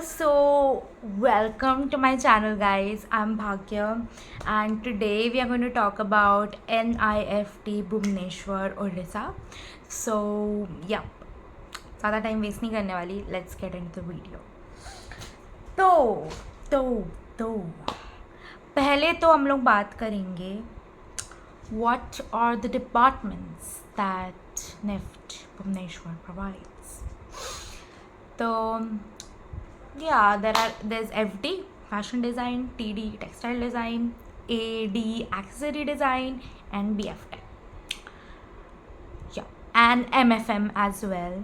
So welcome to my channel, guys. I'm Bhagya, and today we are going to talk about NIFT Bhubaneswar, Odisha. So, yeah, ज़्यादा time waste नहीं करने वाली. Let's get into the video. तो तो तो पहले तो हम लोग बात करेंगे what are the departments that NIFT Bhubaneswar provides. तो there's FD, fashion design, TD, textile design, AD, accessory design, and BFM. Yeah, and MFM as well.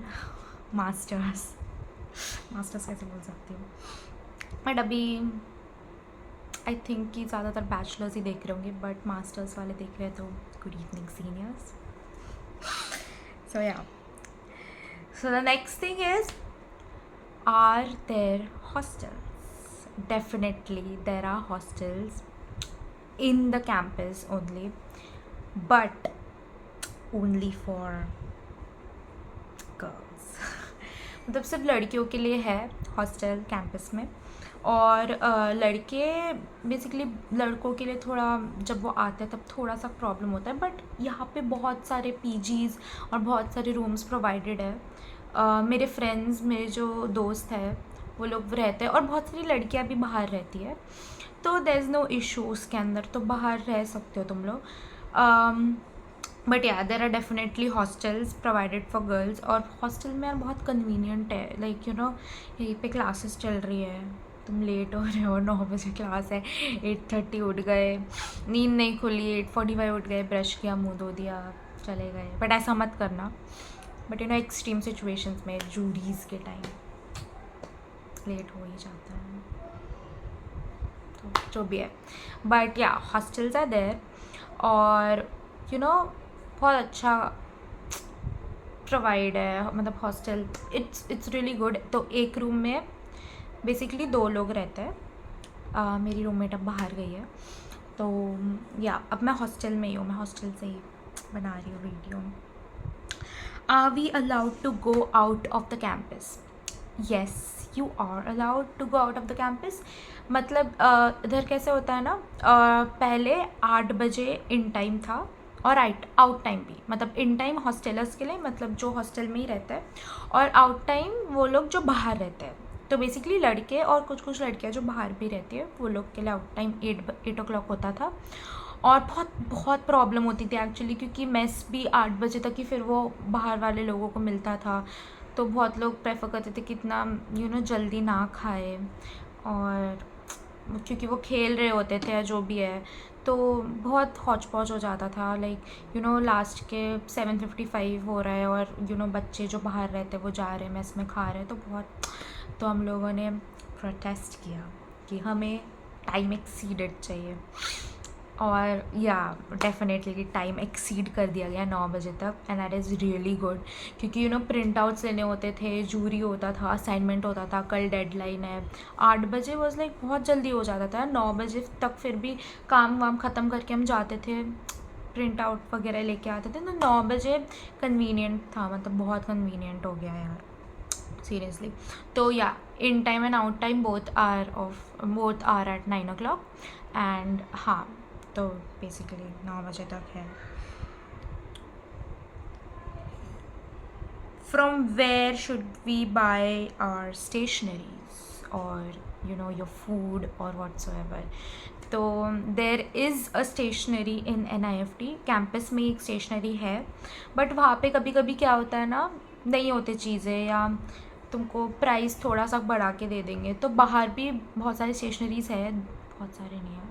Masters कैसे बोल सकती हूँ, बट अभी आई थिंक कि ज़्यादातर बैचलर्स ही देख रहे होंगे, बट मास्टर्स वाले देख रहे हैं तो good evening seniors. So the next thing is, are there hostels? Definitely there are hostels in the campus only, but only for girls. मतलब सिर्फ लड़कियों के लिए है हॉस्टल कैंपस में, और लड़के बेसिकली लड़कों के लिए थोड़ा जब वो आते हैं तब थोड़ा सा प्रॉब्लम होता है, बट यहाँ पे बहुत सारे पीजीज़ और बहुत सारे रूम्स प्रोवाइडेड है. मेरे फ्रेंड्स, मेरे जो दोस्त हैं वो लोग रहते हैं, और बहुत सारी लड़कियाँ भी बाहर रहती है, तो देयर इज़ नो इशू उसके अंदर, तो बाहर रह सकते हो तुम लोग. But yeah there are definitely hostels provided for girls, और हॉस्टल में यार बहुत कन्वीनियंट है. लाइक यू नो, यहीं पे क्लासेस चल रही है, तुम लेट हो रहे हो, 9 बजे क्लास है, 8:30 उठ गए, नींद नहीं खुली, 8:45 उठ गए, ब्रश किया, मुंह धो दिया, चले गए. बट ऐसा मत करना. But you know, extreme situations में जूरीज़ के टाइम लेट हो ही जाता है, तो जो भी है. बट या हॉस्टल्स आर देयर, और यू नो बहुत अच्छा प्रोवाइड है, मतलब हॉस्टल इट्स रियली गुड. तो एक रूम में बेसिकली 2 लोग रहते हैं. मेरी रूममेट अब बाहर गई है, तो या अब मैं हॉस्टल में ही हूँ, मैं हॉस्टल से ही बना रही हूँ video. Are we allowed to go out of the campus? Yes, you are allowed to go out of the campus. मतलब इधर कैसे होता है ना, पहले 8 बजे इन टाइम था, और आउट टाइम भी. मतलब इन टाइम हॉस्टलर्स के लिए, मतलब जो हॉस्टल में ही रहता है, और आउट टाइम वो लोग जो बाहर रहते हैं. तो बेसिकली लड़के और कुछ लड़कियां जो बाहर भी रहती है, वो लोग के लिए आउट टाइम 8 o'clock होता था. और बहुत प्रॉब्लम होती थी एक्चुअली, क्योंकि मेस भी 8 बजे तक ही फिर वो बाहर वाले लोगों को मिलता था. तो बहुत लोग प्रेफर करते थे कि इतना यू नो जल्दी ना खाए, और क्योंकि वो खेल रहे होते थे या जो भी है, तो बहुत हौच पौच हो जाता था. लाइक यू नो, लास्ट के 7:55 हो रहा है, और यू नो बच्चे जो बाहर रहते वो जा रहे हैं मेस में खा रहे हैं, तो बहुत, तो हम लोगों ने प्रोटेस्ट किया कि हमें टाइम एक्सीडेड चाहिए. और या डेफिनेटली टाइम एक्सीड कर दिया गया 9 बजे तक, and that is really good, क्योंकि यू नो प्रिंट आउट्स लेने होते थे, जूरी होता था, असाइनमेंट होता था, कल डेडलाइन है. 8 बजे वॉज लाइक बहुत जल्दी हो जाता था. 9 बजे तक फिर भी काम वाम ख़त्म करके हम जाते थे, प्रिंट आउट वगैरह लेके आते थे. तो 9 बजे कन्वीनियंट था, मतलब बहुत कन्वीनियंट हो गया यार, सीरियसली. तो yeah in time and out time both are at 9 o'clock. And हाँ, तो बेसिकली 9 बजे तक है. From where should we buy our stationeries और यू नो योर फूड और व्हाट्सोएवर? तो there is a stationery in NIFT campus में. एक स्टेशनरी है, बट वहाँ पे कभी कभी क्या होता है ना, नहीं होते चीज़ें, या तुमको प्राइस थोड़ा सा बढ़ा के दे देंगे. तो बाहर भी बहुत सारी स्टेशनरीज़ है, बहुत सारे नहीं है,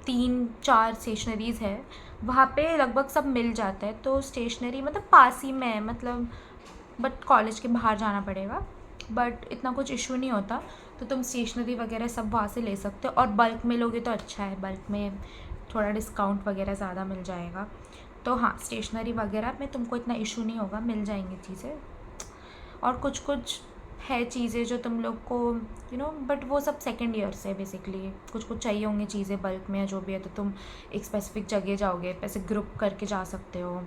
3-4 स्टेशनरीज़ है, वहाँ पे लगभग सब मिल जाता है. तो स्टेशनरी मतलब पास ही में है, मतलब बट कॉलेज के बाहर जाना पड़ेगा, बट इतना कुछ इशू नहीं होता. तो तुम स्टेशनरी वगैरह सब वहाँ से ले सकते हो, और बल्क में लोगे तो अच्छा है, बल्क में थोड़ा डिस्काउंट वगैरह ज़्यादा मिल जाएगा. तो हाँ, स्टेशनरी वगैरह में तुमको इतना इशू नहीं होगा, मिल जाएंगी चीज़ें. और कुछ है चीज़ें जो तुम लोग को यू नो, बट वो सब सेकेंड ईयर से बेसिकली कुछ चाहिए होंगी चीज़ें बल्क में या जो भी है, तो तुम एक स्पेसिफिक जगह जाओगे, ऐसे ग्रुप करके जा सकते हो.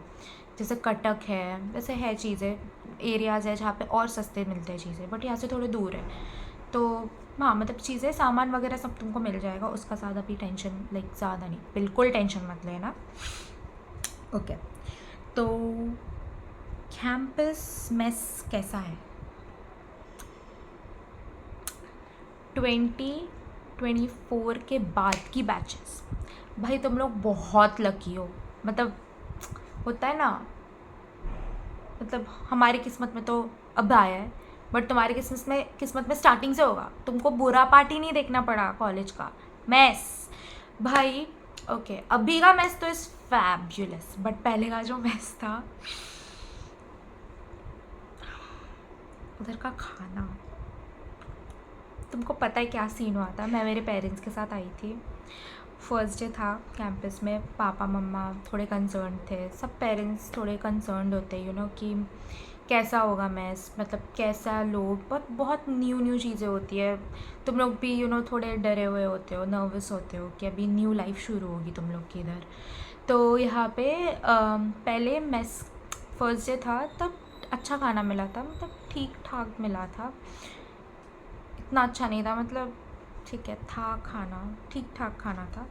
जैसे कटक है, वैसे है चीज़ें, एरियाज़ है जहाँ पे और सस्ते मिलते हैं चीज़ें, बट यहाँ से थोड़े दूर है. तो हाँ मतलब चीज़ें सामान वगैरह सब तुमको मिल जाएगा, उसका ज़्यादा भी टेंशन लाइक ज़्यादा नहीं, बिल्कुल टेंशन मत लेना। ओके, तो कैंपस मेस कैसा है? 2024 के बाद की बैचेस, भाई तुम लोग बहुत लकी हो। मतलब होता है ना, मतलब हमारी किस्मत में तो अब आया है, बट तुम्हारी किस्मत में स्टार्टिंग से होगा। तुमको बुरा पार्टी नहीं देखना पड़ा कॉलेज का मैस भाई। ओके, अभी का मैस तो इज फैब्युलस, बट पहले का जो मैस था, उधर का खाना, तुमको पता है क्या सीन हुआ था। मैं मेरे पेरेंट्स के साथ आई थी, फर्स्ट डे था कैंपस में। पापा मम्मा थोड़े कंसर्न थे, सब पेरेंट्स थोड़े कंसर्न होते हैं कि कैसा होगा मैस, मतलब कैसा लोग, बहुत न्यू चीज़ें होती है। तुम लोग भी थोड़े डरे हुए होते हो, नर्वस होते हो कि अभी न्यू लाइफ शुरू होगी तुम लोग की इधर। तो यहाँ पे पहले मैस फर्स्ट डे था, तब अच्छा खाना मिला था, मतलब ठीक ठाक मिला था, इतना अच्छा नहीं था, मतलब ठीक है था खाना, ठीक ठाक खाना था।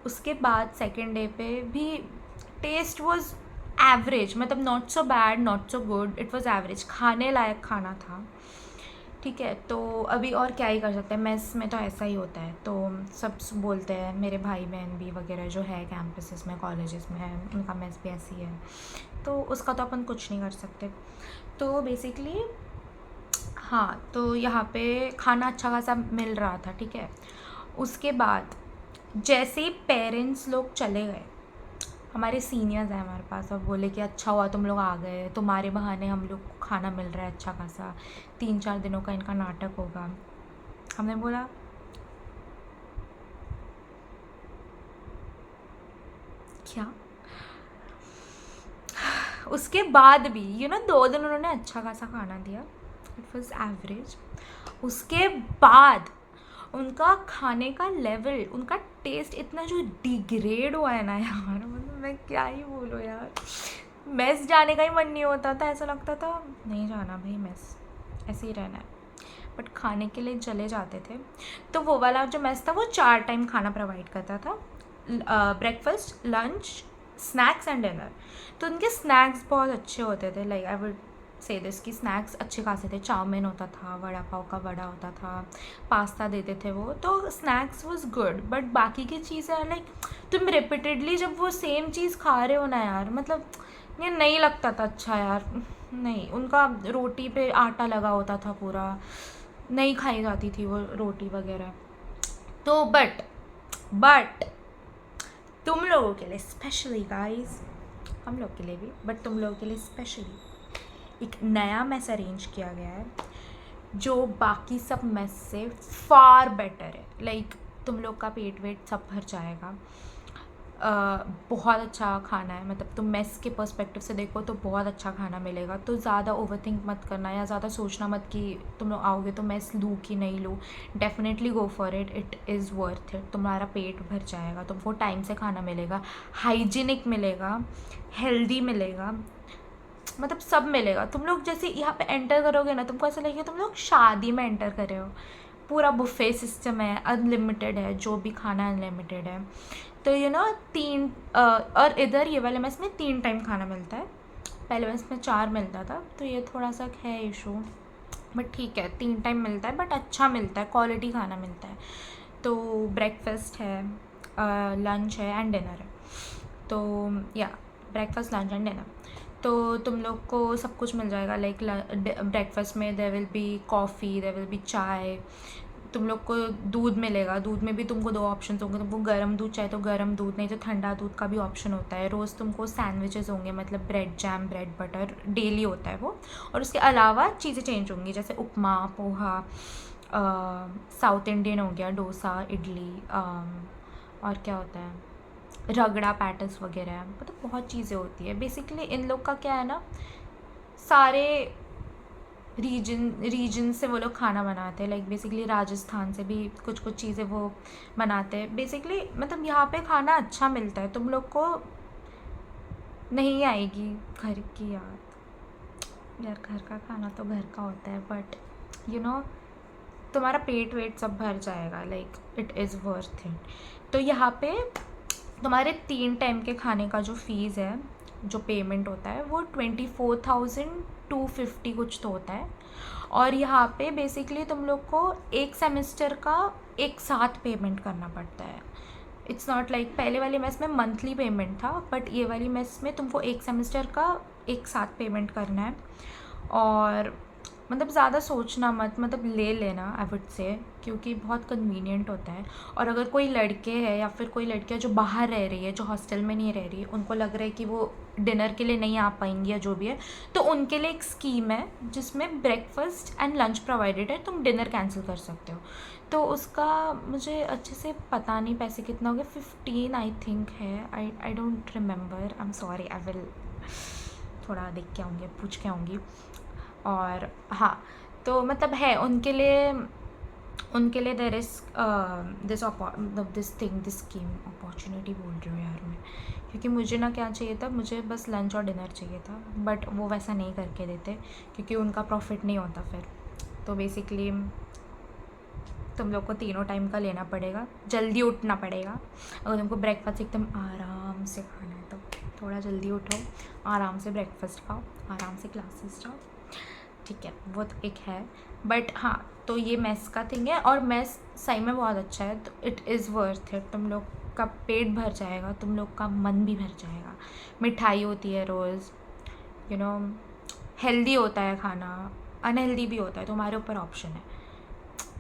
उसके बाद सेकेंड डे पे भी टेस्ट वॉज एवरेज, मतलब not so bad not so good, it was average, खाने लायक खाना था। ठीक है, तो अभी और क्या ही कर सकते हैं, मेस में तो ऐसा ही होता है। तो सब बोलते हैं, मेरे भाई बहन भी वगैरह जो है कैंपसेस में कॉलेजेस में है, उनका मेस भी ऐसी है, तो उसका तो अपन कुछ नहीं कर सकते। तो बेसिकली हाँ, तो यहाँ पे खाना अच्छा खासा मिल रहा था, ठीक है। उसके बाद जैसे ही पेरेंट्स लोग चले गए, हमारे सीनियर्स हैं हमारे पास, और बोले कि अच्छा हुआ तुम लोग आ गए, तुम्हारे बहाने हम लोग को खाना मिल रहा है अच्छा खासा, 3-4 दिनों का इनका नाटक होगा। हमने बोला क्या। उसके बाद भी 2 दिन उन्होंने अच्छा खासा खाना दिया, इट वॉज एवरेज। उसके बाद उनका खाने का लेवल, उनका टेस्ट इतना जो डिग्रेड हुआ है ना यार, मतलब मैं क्या ही बोलूँ यार। मेस जाने का ही मन नहीं होता था, ऐसा लगता था नहीं जाना भाई मेस, ऐसे ही रहना है, बट खाने के लिए चले जाते थे। तो वो वाला जो मेस था वो 4 टाइम खाना प्रोवाइड करता था, breakfast, lunch, snacks and dinner. तो उनके स्नैक्स बहुत अच्छे होते थे, like I would say this की स्नैक्स अच्छे खासे थे। चाउमीन होता था, वड़ा पाव का वड़ा होता था, पास्ता देते थे वो, तो स्नैक्स वाज गुड। बट बाकी की चीज़ें लाइक तुम रिपीटेडली जब वो सेम चीज़ खा रहे हो ना यार, मतलब ये नहीं लगता था अच्छा यार। नहीं, उनका रोटी पे आटा लगा होता था पूरा, नहीं खाई जाती थी वो रोटी वगैरह। तो बट तुम लोगों के लिए स्पेशली गाइस, हम लोग के लिए भी, बट तुम लोगों के लिए स्पेशली एक नया मेस अरेंज किया गया है जो बाकी सब मेस से फार बेटर है। लाइक तुम लोग का पेट वेट सब भर जाएगा। बहुत अच्छा खाना है, मतलब तुम मेस के पर्सपेक्टिव से देखो तो बहुत अच्छा खाना मिलेगा। तो ज़्यादा ओवरथिंक मत करना या ज़्यादा सोचना मत कि तुम लोग आओगे तो मेस लूँ कि नहीं लूँ। Definitely go for it, it is worth it. तुम्हारा पेट भर जाएगा, तुमको टाइम से खाना मिलेगा, हाइजीनिक मिलेगा, हेल्दी मिलेगा, मतलब सब मिलेगा। तुम लोग जैसे यहाँ पे एंटर करोगे ना, तुमको ऐसा लगेगा तुम लोग शादी में एंटर कर रहे हो। पूरा बुफे सिस्टम है, अनलिमिटेड है, जो भी खाना अनलिमिटेड है। तो 3 और इधर ये वाले मेस में 3 टाइम खाना मिलता है, पहले मेस में 4 मिलता था, तो ये थोड़ा सा है इशू, बट ठीक है 3 टाइम मिलता है, बट अच्छा मिलता है, क्वालिटी खाना मिलता है। तो ब्रेकफास्ट है, लंच है एंड डिनर है। तो या ब्रेकफास्ट, लंच एंड डिनर, तो तुम लोग को सब कुछ मिल जाएगा। लाइक ब्रेकफास्ट में there will be coffee, there will be chai, तुम लोग को दूध मिलेगा। दूध में भी तुमको 2 ऑप्शन होंगे, तुमको गर्म दूध चाहे तो गर्म दूध, नहीं तो ठंडा दूध का भी ऑप्शन होता है। रोज़ तुमको सैंडविचेस होंगे, मतलब bread jam, bread butter daily होता है वो। और उसके अलावा चीज़ें चेंज होंगी, जैसे उपमा, पोहा, साउथ इंडियन हो गया, डोसा, इडली, और क्या होता है, रगड़ा पैटिस वगैरह, मतलब बहुत चीज़ें होती है। बेसिकली इन लोग का क्या है ना, सारे रीजन से वो लोग खाना बनाते हैं। लाइक बेसिकली राजस्थान से भी कुछ कुछ चीज़ें वो बनाते हैं। बेसिकली मतलब यहाँ पे खाना अच्छा मिलता है, तुम लोग को नहीं आएगी घर की याद। यार घर का खाना तो घर का होता है, बट तुम्हारा पेट वेट सब भर जाएगा, like it is worth it. तो यहाँ पे तुम्हारे 3 टाइम के खाने का जो फ़ीस है, जो पेमेंट होता है, वो 24,250 कुछ तो होता है। और यहाँ पे बेसिकली तुम लोग को एक सेमेस्टर का एक साथ पेमेंट करना पड़ता है। इट्स नॉट लाइक पहले वाली मेस में मंथली पेमेंट था, बट ये वाली मेस में तुमको एक सेमेस्टर का एक साथ पेमेंट करना है। और मतलब ज़्यादा सोचना मत, मतलब ले लेना आई वुड से, क्योंकि बहुत कन्वीनियंट होता है। और अगर कोई लड़के हैं या फिर कोई लड़कियाँ जो बाहर रह रही है, जो हॉस्टल में नहीं रह रही है, उनको लग रहा है कि वो डिनर के लिए नहीं आ पाएंगी या जो भी है, तो उनके लिए एक स्कीम है जिसमें ब्रेकफास्ट एंड लंच प्रोवाइडेड है, तुम डिनर कैंसिल कर सकते हो। तो उसका मुझे अच्छे से पता नहीं पैसे कितना हो गया, 15 आई थिंक है, I don't remember, I am sorry, I will थोड़ा देख के आऊँगी, पूछ के आऊँगी। और हाँ, तो मतलब है उनके लिए there is this scheme, opportunity बोल रही हूँ यार मैं, क्योंकि मुझे ना क्या चाहिए था, मुझे बस लंच और डिनर चाहिए था, बट वो वैसा नहीं करके देते क्योंकि उनका प्रॉफिट नहीं होता फिर। तो बेसिकली तुम लोग को तीनों टाइम का लेना पड़ेगा, जल्दी उठना पड़ेगा। अगर तुमको ब्रेकफास्ट एकदम आराम से खाना है तो थोड़ा जल्दी उठो, आराम से ब्रेकफास्ट खाओ, आराम से क्लासेस जाओ, ठीक है, वो तो एक है। बट हाँ, तो ये मेस का थिंग है, और मेस सही में बहुत अच्छा है, तो इट इज़ वर्थ इट। तुम लोग का पेट भर जाएगा, तुम लोग का मन भी भर जाएगा। मिठाई होती है रोज़, यू नो, हेल्दी होता है खाना, अनहेल्दी भी होता है, तुम्हारे ऊपर ऑप्शन है।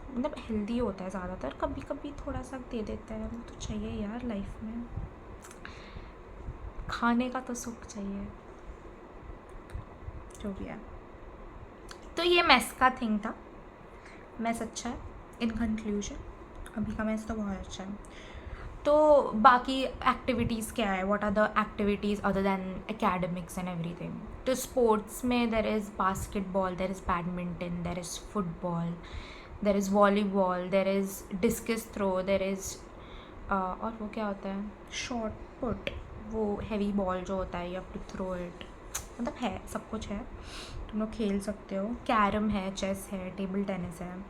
मतलब हेल्दी होता है ज़्यादातर, कभी कभी थोड़ा सा दे देता है, वो तो चाहिए यार लाइफ में, खाने का तो सुख चाहिए, जो भी है। तो ये मेस का थिंग था। मेस अच्छा है इन कंक्लूजन, अभी का मेस तो बहुत अच्छा है। तो बाकी एक्टिविटीज़ क्या है, what are the activities other than academics and everything. तो स्पोर्ट्स में there is basketball, there is badminton, there is football, there is volleyball, there is discus throw, there is और वो क्या होता है, शॉर्ट पुट, वो हैवी बॉल जो होता है, you have to throw it, मतलब है, सब कुछ है, तुम लोग खेल सकते हो। कैरम है, चेस है, टेबल टेनिस है,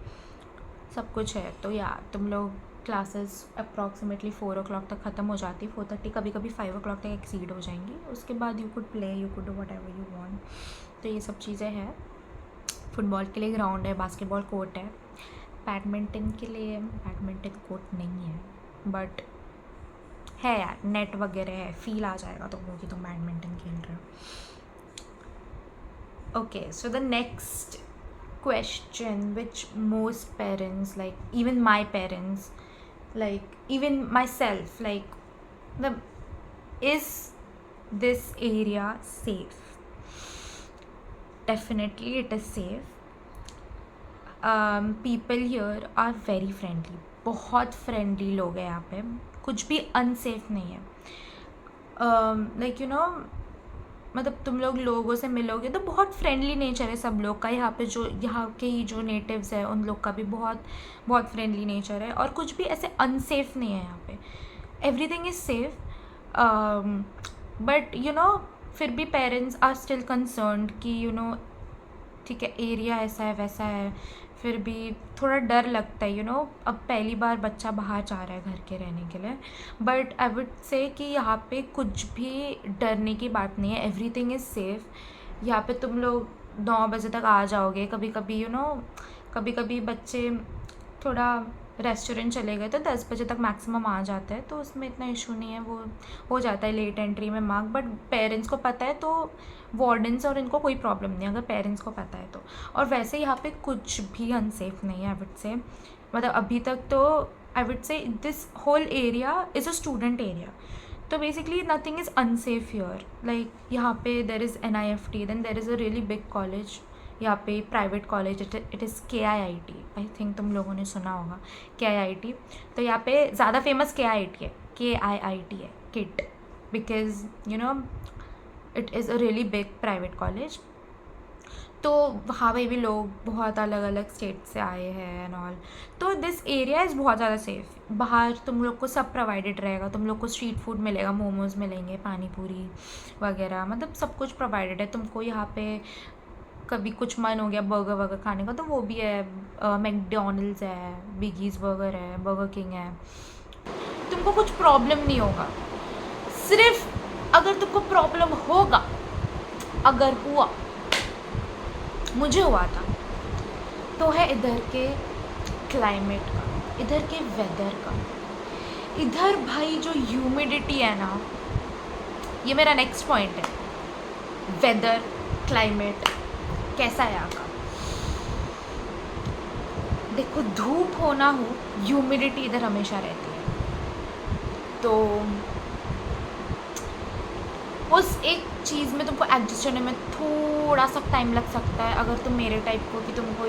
सब कुछ है। तो या तुम लोग क्लासेस अप्रॉक्सीमेटली 4 o'clock तक ख़त्म हो जाती, 4:30, कभी कभी 5 o'clock तक एक्सीड हो जाएंगी। उसके बाद you could play, you could do what ever you want. तो ये सब चीज़ें हैं। फुटबॉल के लिए ग्राउंड है, बास्केटबॉल कोर्ट है, बैडमिंटन के लिए बैडमिंटन कोर्ट नहीं है, बट है यार, नेट वगैरह है, फील आ जाएगा तुम लोग कि तुम बैडमिंटन खेल रहे हो। Okay, so the next question which most parents, like even my parents, like even myself, like the is this area safe? Definitely it is safe. People here are very friendly, बहुत friendly लोग हैं यहाँ पे, कुछ भी unsafe नहीं है। Like you know, मतलब तुम लोग लोगों से मिलोगे तो बहुत फ्रेंडली नेचर है सब लोग का यहाँ पे, जो यहाँ के ही जो नेटिव्स है उन लोग का भी बहुत बहुत फ्रेंडली नेचर है, और कुछ भी ऐसे अनसेफ नहीं है यहाँ पे, everything is safe. But you know, फिर भी पेरेंट्स आर स्टिल कंसर्न्ड कि यू नो, ठीक है, एरिया ऐसा है वैसा है, फिर भी थोड़ा डर लगता है, यू नो, अब पहली बार बच्चा बाहर जा रहा है घर के रहने के लिए। बट आई वुड से कि यहाँ पे कुछ भी डरने की बात नहीं है, एवरीथिंग इज़ सेफ। यहाँ पे तुम लोग 9 बजे तक आ जाओगे, कभी कभी यू नो, कभी कभी बच्चे थोड़ा रेस्टोरेंट चले गए तो 10 बजे तक मैक्सिमम आ जाता है, तो उसमें इतना इशू नहीं है, वो हो जाता है लेट एंट्री में मार्क। बट पेरेंट्स को पता है तो वार्डन्स और इनको कोई प्रॉब्लम नहीं है, अगर पेरेंट्स को पता है तो। और वैसे यहाँ पे कुछ भी अनसेफ नहीं है आई वुड से, मतलब अभी तक तो I would say this whole area is a student area, तो basically nothing is unsafe here. Like यहाँ पे there is NIFT, then there is a really big college यहाँ पे, private college, it is KIIT, I think तुम लोगों ने सुना होगा KIIT। तो यहाँ पे ज़्यादा फेमस KIIT है, KIIT है, kit, because you know it is a really big private college. तो वहाँ पे भी लोग बहुत अलग अलग स्टेट से आए हैं एंड ऑल, तो दिस एरिया इज़ बहुत ज़्यादा सेफ। बाहर तुम लोग को सब प्रोवाइडेड रहेगा, तुम लोग को स्ट्रीट फूड मिलेगा, मोमोज़ मिलेंगे, पानी पूरी वगैरह, मतलब सब कुछ प्रोवाइडेड है तुमको यहाँ पे। कभी कुछ मन हो गया बर्गर वर्गर खाने का तो वो भी है, मैकडोनल्ड्स है, बिगीज़ बर्गर है, बर्गर किंग है। तुमको कुछ प्रॉब्लम नहीं होगा। सिर्फ अगर तुमको प्रॉब्लम होगा, अगर हुआ, मुझे हुआ था, तो है इधर के क्लाइमेट का, इधर के वेदर का। इधर भाई जो ह्यूमिडिटी है ना, ये मेरा नेक्स्ट पॉइंट है। वेदर, क्लाइमेट कैसा है यहाँ का। देखो धूप हो ना हो, ह्यूमिडिटी इधर हमेशा रहती है। तो उस एक चीज़ में तुमको एडजस्ट होने में थोड़ा सा टाइम लग सकता है, अगर तुम मेरे टाइप को कि तुमको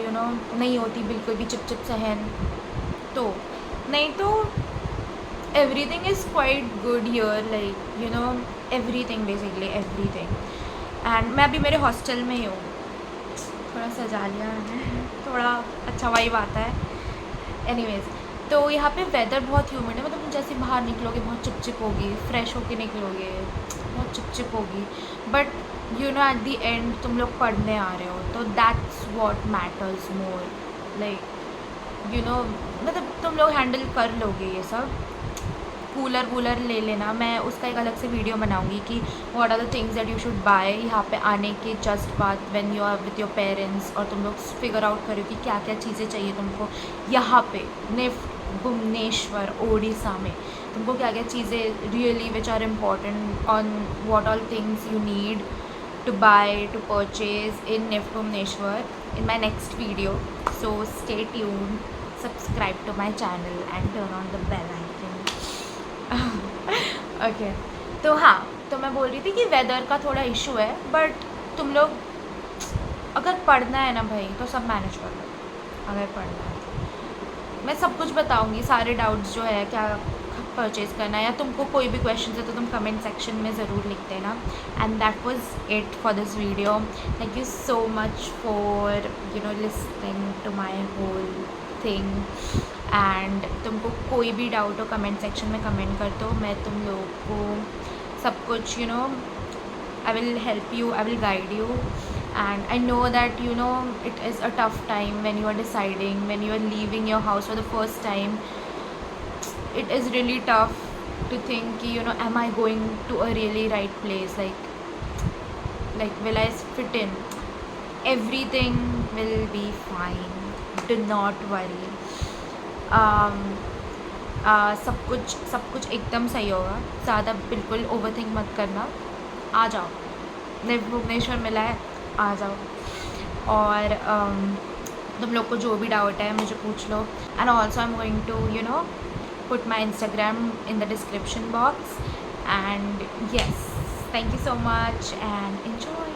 नहीं होती बिल्कुल भी चिप सहन, तो नहीं तो everything is quite good here, like everything, basically everything. And मैं अभी मेरे हॉस्टल में ही हूँ, थोड़ा सजा लिया मैंने, थोड़ा अच्छा वाइब आता है। एनीवेज, तो यहाँ पे वेदर बहुत ह्यूमिड है, मतलब जैसे बाहर निकलोगे बहुत चिपचिप होगी, फ्रेश होके निकलोगे बहुत चिपचिप होगी, बट एट द एंड तुम लोग पढ़ने आ रहे हो, तो that's what matters more, like मतलब तुम लोग हैंडल कर लोगे ये सब। कूलर वूलर ले लेना, मैं उसका एक अलग से वीडियो बनाऊंगी कि what are the things that you should buy यहाँ पे आने के जस्ट बाद, when you are with your parents, और तुम लोग फिगर आउट करो कि क्या क्या चीज़ें चाहिए तुमको यहाँ पे निफ्ट भुवनेश्वर ओडिशा में, तुमको क्या क्या चीज़ें really which are important, on what all things you need to buy, to purchase in NIFT Bhubaneswar in my next video. So stay tuned, subscribe to my channel and turn on the bell icon. Okay, तो हाँ, तो मैं बोल रही थी कि weather का थोड़ा इशू है, बट तुम लोग अगर पढ़ना है ना भाई तो सब मैनेज कर लो। अगर पढ़ना है तो मैं सब कुछ बताऊँगी, सारे डाउट्स जो है क्या परचेज़ करना है, या तुमको कोई भी क्वेश्चन है तो तुम कमेंट सेक्शन में ज़रूर लिख देना। And that was it for this video. Thank you so much for listening to my whole thing. And तुमको कोई भी डाउट हो कमेंट सेक्शन में कमेंट कर दो, मैं तुम लोगों को सब कुछ I will help you, I will guide you. And I know that it is a tough time when you are deciding, when you are leaving your house for the first time. It is really tough to think am I going to a really right place, like will I fit in. Everything will be fine, do not worry. सब कुछ एकदम सही होगा, ज़्यादा बिल्कुल overthink मत करना। आ जाओ, निफ्ट भुवनेश्वर मिला है, आ जाओ। और तुम लोग को जो भी डाउट है मुझे पूछ लो। And also I am going to put my Instagram in the description box. And yes, thank you so much and enjoy.